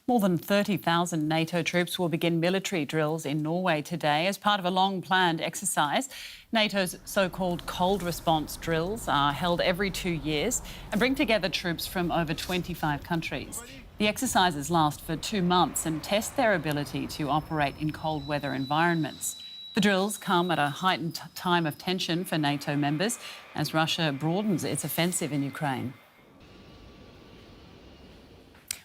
More than 30,000 NATO troops will begin military drills in Norway today as part of a long-planned exercise. NATO's so-called cold response drills are held every 2 years and bring together troops from over 25 countries. The exercises last for 2 months and test their ability to operate in cold weather environments. The drills come at a heightened time of tension for NATO members as Russia broadens its offensive in Ukraine.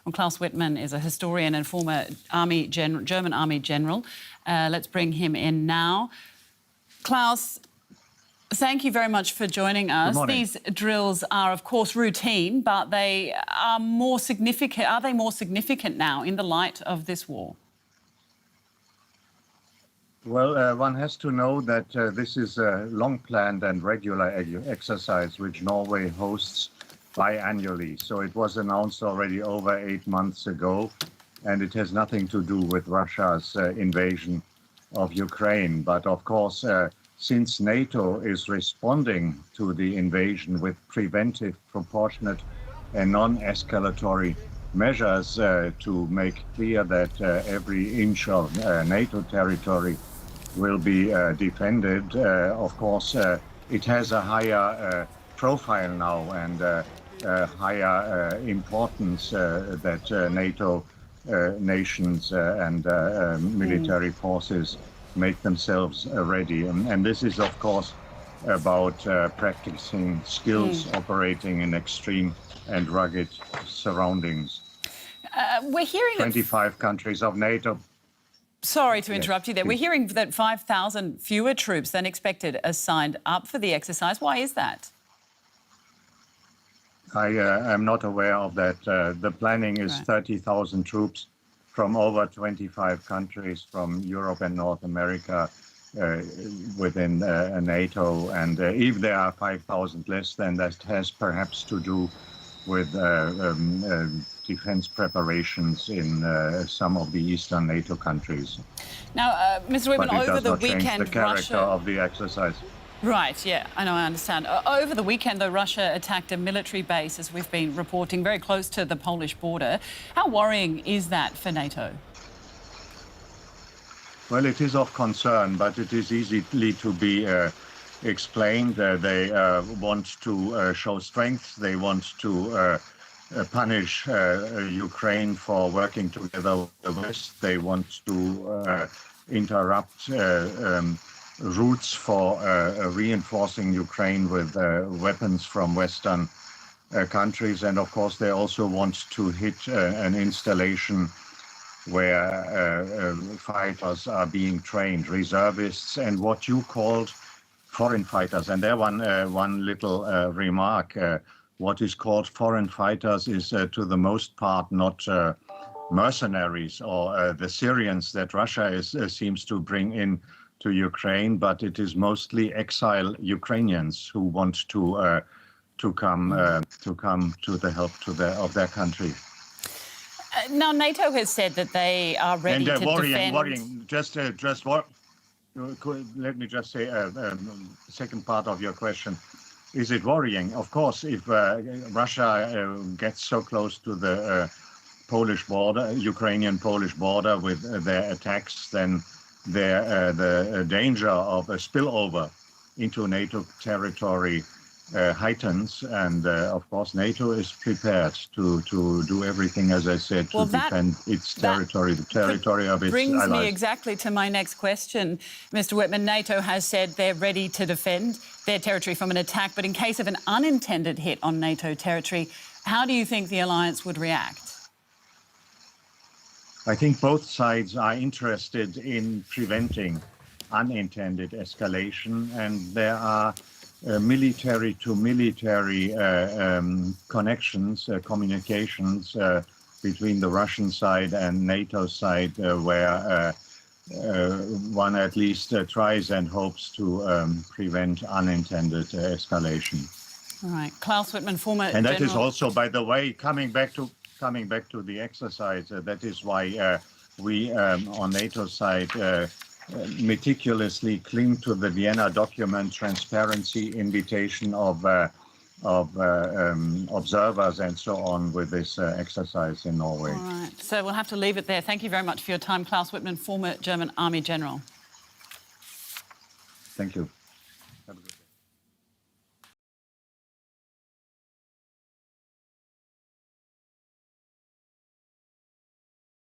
Well, Klaus Wittmann is a historian and former German army general. Let's bring him in now. Klaus, thank you very much for joining us. These drills are, of course, routine, but they are more significant. Are they more significant now in the light of this war? Well, one has to know that this is a long-planned and regular exercise which Norway hosts biannually. So it was announced already over 8 months ago, and it has nothing to do with Russia's invasion of Ukraine. But of course, since NATO is responding to the invasion with preventive, proportionate and non-escalatory measures to make clear that every inch of NATO territory will be defended, of course, it has a higher profile now and higher importance that NATO nations and military forces make themselves ready. And this is, of course, about practicing skills operating in extreme and rugged surroundings. We're hearing 25 countries of NATO. Sorry to interrupt you there. We're hearing that 5,000 fewer troops than expected are signed up for the exercise. Why is that? I am not aware of that. The planning is 30,000 troops from over 25 countries from Europe and North America within NATO. And if there are 5,000 less, then that has perhaps to do with defense preparations in some of the eastern NATO countries. Now, Mr. Wittmann, over the weekend, the character of the exercise. Right, yeah, I know, I understand. Over the weekend, though, Russia attacked a military base, as we've been reporting, very close to the Polish border. How worrying is that for NATO? Well, it is of concern, but it is easily to be explained. They want to show strength. They want to punish Ukraine for working together with the West. They want to interrupt routes for reinforcing Ukraine with weapons from Western countries. And of course, they also want to hit an installation where fighters are being trained, reservists, and what you called foreign fighters. And there one little remark. What is called foreign fighters is to the most part not mercenaries or the Syrians that Russia seems to bring in to Ukraine, but it is mostly exile Ukrainians who want to come to the help of their country. Now, NATO has said that they are ready to defend. Worrying. Let me just say second part of your question. Is it worrying? Of course, if Russia gets so close to the Polish border, Ukrainian-Polish border with their attacks, then the danger of a spillover into NATO territory heightens, and of course NATO is prepared to do everything, as I said, to defend its territory, the territory of its allies. Brings me exactly to my next question, Mr. Wittmann. NATO has said they're ready to defend their territory from an attack, but in case of an unintended hit on NATO territory, how do you think the alliance would react? I think both sides are interested in preventing unintended escalation, and there are military-to-military connections, communications between the Russian side and NATO side, where one at least tries and hopes to prevent unintended escalation. All right, Klaus Wittmann, former and that general... is also, by the way, coming back to the exercise. That is why we on NATO side meticulously cling to the Vienna document transparency invitation of observers and so on with this exercise in Norway. All right. So we'll have to leave it there. Thank you very much for your time, Klaus Wittmann, former German Army General. Thank you. Have a good day.